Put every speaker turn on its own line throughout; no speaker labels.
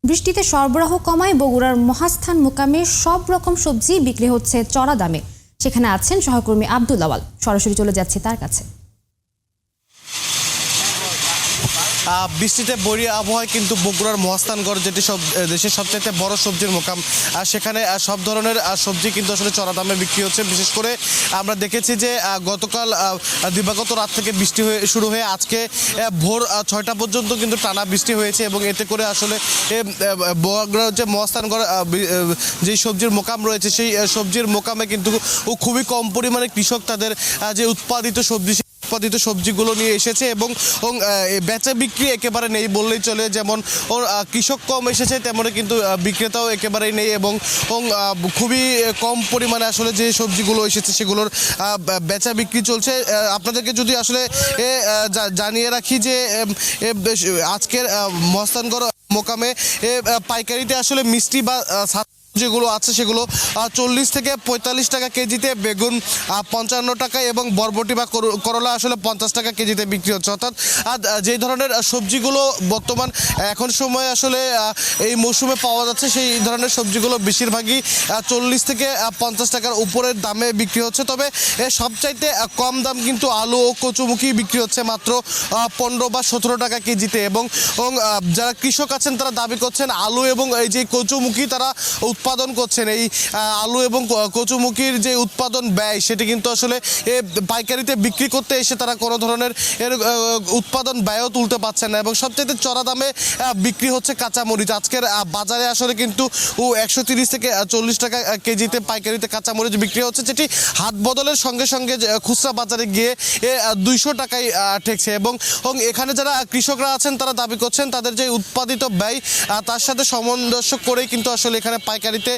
বৃষ্টিতে সরবরাহ কমায় বগুড়ার মহাস্থান মোকামে সব রকম সবজি বিক্রি হচ্ছে চড়া দামে। সেখানে আছেন সহকর্মী আব্দুল আওয়াল, সরাসরি চলে যাচ্ছে তার কাছে।
বৃষ্টিতে বড়ি আবহাওয়ায় কিন্তু বগুড়ার মহাস্থানগড়, যেটি দেশের সবচেয়ে বড় সবজির মোকাম, সেখানে সব ধরনের সবজি কিন্তু আসলে চড়া দামে বিক্রি হচ্ছে। বিশেষ করে আমরা দেখেছি যে গতকাল দিবাগত রাত থেকে বৃষ্টি শুরু হয়ে আজকে ভোর 6টা পর্যন্ত কিন্তু টানা বৃষ্টি হয়েছে, এবং এতে করে আসলে বগুড়ার যে মহাস্থানগড় যেই সবজির মোকাম রয়েছে, সেই সবজির মোকামে কিন্তু খুবই কম পরিমাণে কৃষক তাদের যে উৎপাদিত সবজিগুলো নিয়ে এসেছে, এবং বেচা বিক্রি একেবারে নেই বললেই চলে। যেমন কৃষক কম এসেছে, তেমনি কিন্তু বিক্রেতাও একেবারেই নেই, এবং খুবই কম পরিমাণে আসলে যে সবজিগুলো এসেছে সেগুলোর বেচা বিক্রি চলছে। আপনাদেরকে যদি আসলে জানিয়ে রাখি যে আজকের মহাস্থানগড় মোকামে পাইকারিতে আসলে মিষ্টি বা যেগুলো আছে সেগুলো 40 থেকে 45 টাকা কেজিতে, বেগুন 55 টাকা, এবং বরবটি বা করলা আসলে 50 টাকা কেজিতে বিক্রি হচ্ছে। অর্থাৎ যেই ধরনের সবজিগুলো বর্তমান এখন সময় আসলে এই মৌসুমে পাওয়া যাচ্ছে, সেই ধরনের সবজিগুলো বেশিরভাগই 40 থেকে 50 টাকার উপরের দামে বিক্রি হচ্ছে। তবে সবচাইতে কম দাম কিন্তু আলু ও কচুমুখী বিক্রি হচ্ছে মাত্র 15 বা 17 টাকা কেজিতে, এবং যারা কৃষক আছেন তারা দাবি করছেন আলু এবং এই যে কচুমুখী তারা উৎপাদন করছেন। এই আলু এবং কচুমুখির যে উৎপাদন ব্যয়, সেটি কিন্তু আসলে পাইকারিতে বিক্রি করতে এসে তারা কোনো ধরনের উৎপাদন ব্যয়ও তুলতে পারছেন না, এবং সবচেয়ে চড়া দামে বিক্রি হচ্ছে কাঁচামরিচ। আজকের বাজারে আসলে কিন্তু 130 থেকে 40 টাকা কেজিতে পাইকারিতে কাঁচামরিচ বিক্রি হচ্ছে, যেটি হাত বদলের সঙ্গে সঙ্গে খুচরা বাজারে গিয়ে 200 টাকায় ঠেকছে। এবং এখানে যারা কৃষকরা আছেন তারা দাবি করছেন তাদের যে উৎপাদিত ব্যয় তার সাথে সামঞ্জস্য করেই কিন্তু আসলে এখানে পাইকারিতে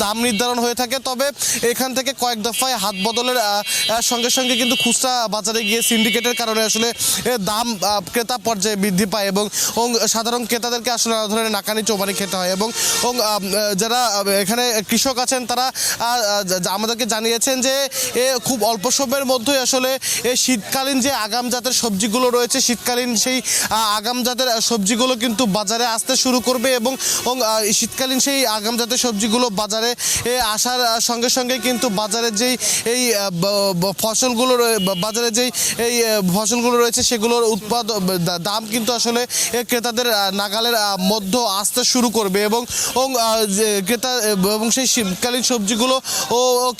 দাম নির্ধারণ হয়ে থাকে। তবে এখান থেকে কয়েক দফায় হাত বদলের সঙ্গে সঙ্গে কিন্তু খুচরা বাজারে গিয়ে সিন্ডিকেটের কারণে আসলে দাম ক্রেতা পর্যায়ে বৃদ্ধি পায়, এবং সাধারণ ক্রেতাদেরকে আসলে নানা ধরনের নাকানি চৌবানি খেতে হয়। এবং যারা এখানে কৃষক আছেন তারা আমাদেরকে জানিয়েছেন যে খুব অল্প সময়ের মধ্যেই আসলে শীতকালীন যে আগাম জাতের সবজিগুলো রয়েছে, শীতকালীন সেই আগাম জাতের সবজিগুলো কিন্তু বাজারে আসতে শুরু করবে, এবং শীতকালীন সেই আগাম জাতের সবজিগুলো বাজারে আসার সঙ্গে সঙ্গে কিন্তু বাজারের যেই এই ফসলগুলো বাজারে যেই এই ফসলগুলো রয়েছে সেগুলোর দাম কিন্তু আসলে ক্রেতাদের নাগালের মধ্যে আসতে শুরু করবে, এবং ক্রেতা এবং সেই শীতকালীন সবজিগুলো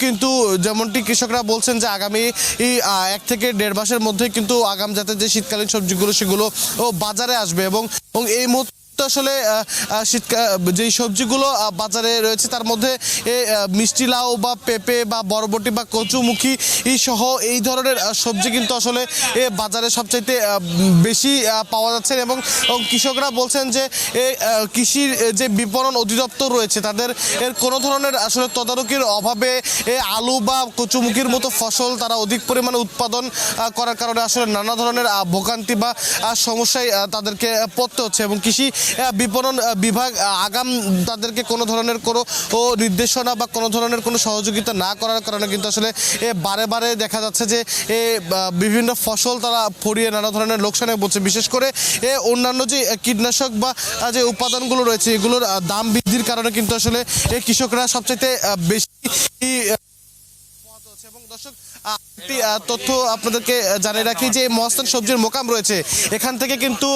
কিন্তু যেমনটি কৃষকরা বলছেন যে আগামী 1 থেকে 1.5 মাসের মধ্যে কিন্তু আগাম জাতের যে শীতকালীন সবজিগুলো সেগুলো বাজারে আসবে। এবং এই মুহূর্তে আসলে শীতকাল যেই সবজিগুলো বাজারে রয়েছে তার মধ্যে মিষ্টি লাউ বা পেঁপে বা বরবটি বা কচুমুখী সহ এই ধরনের সবজি কিন্তু আসলে বাজারে সবচাইতে বেশি পাওয়া যাচ্ছে, এবং কৃষকরা বলছেন যে কৃষির যে বিপণন অধিদপ্তর রয়েছে তাদের কোনো ধরনের আসলে তদারকির অভাবে আলু বা কচুমুখির মতো ফসল তারা অধিক পরিমাণে উৎপাদন করার কারণে আসলে নানা ধরনের ভোগান্তি বা সমস্যায় তাদেরকে পড়তে হচ্ছে, এবং কৃষি বিপণন বিভাগ আগাম তাদেরকে কোনো ধরনের কোনো নির্দেশনা বা কোনো ধরনের কোনো সহযোগিতা না করার কারণে কিন্তু আসলে বারে বারে দেখা যাচ্ছে যে বিভিন্ন ফসল তারা ফড়িয়ে নানা ধরনের লোকসানে পড়ছে। বিশেষ করে অন্যান্য যে কীটনাশক বা যে উপাদানগুলো রয়েছে এগুলোর দাম বৃদ্ধির কারণে কিন্তু আসলে কৃষকরা সবচেয়ে বেশি। এবং দর্শক, একটি তথ্য আপনাদেরকে জানিয়ে রাখি যে মহাস্থান সবজির মোকাম রয়েছে, এখান থেকে কিন্তু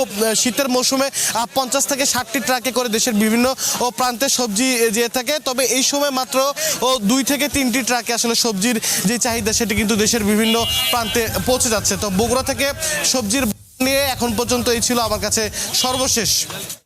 শীতের মৌসুমে 50 থেকে 60টি ট্রাকে করে দেশের বিভিন্ন প্রান্তে সবজি যেয়ে থাকে। তবে এই সময় মাত্র 2 থেকে 3টি ট্রাকে আসলে সবজির যে চাহিদা সেটি কিন্তু দেশের বিভিন্ন প্রান্তে পৌঁছে যাচ্ছে। তো বগুড়া থেকে সবজির নিয়ে এখন পর্যন্ত এই ছিল আমার কাছে সর্বশেষ।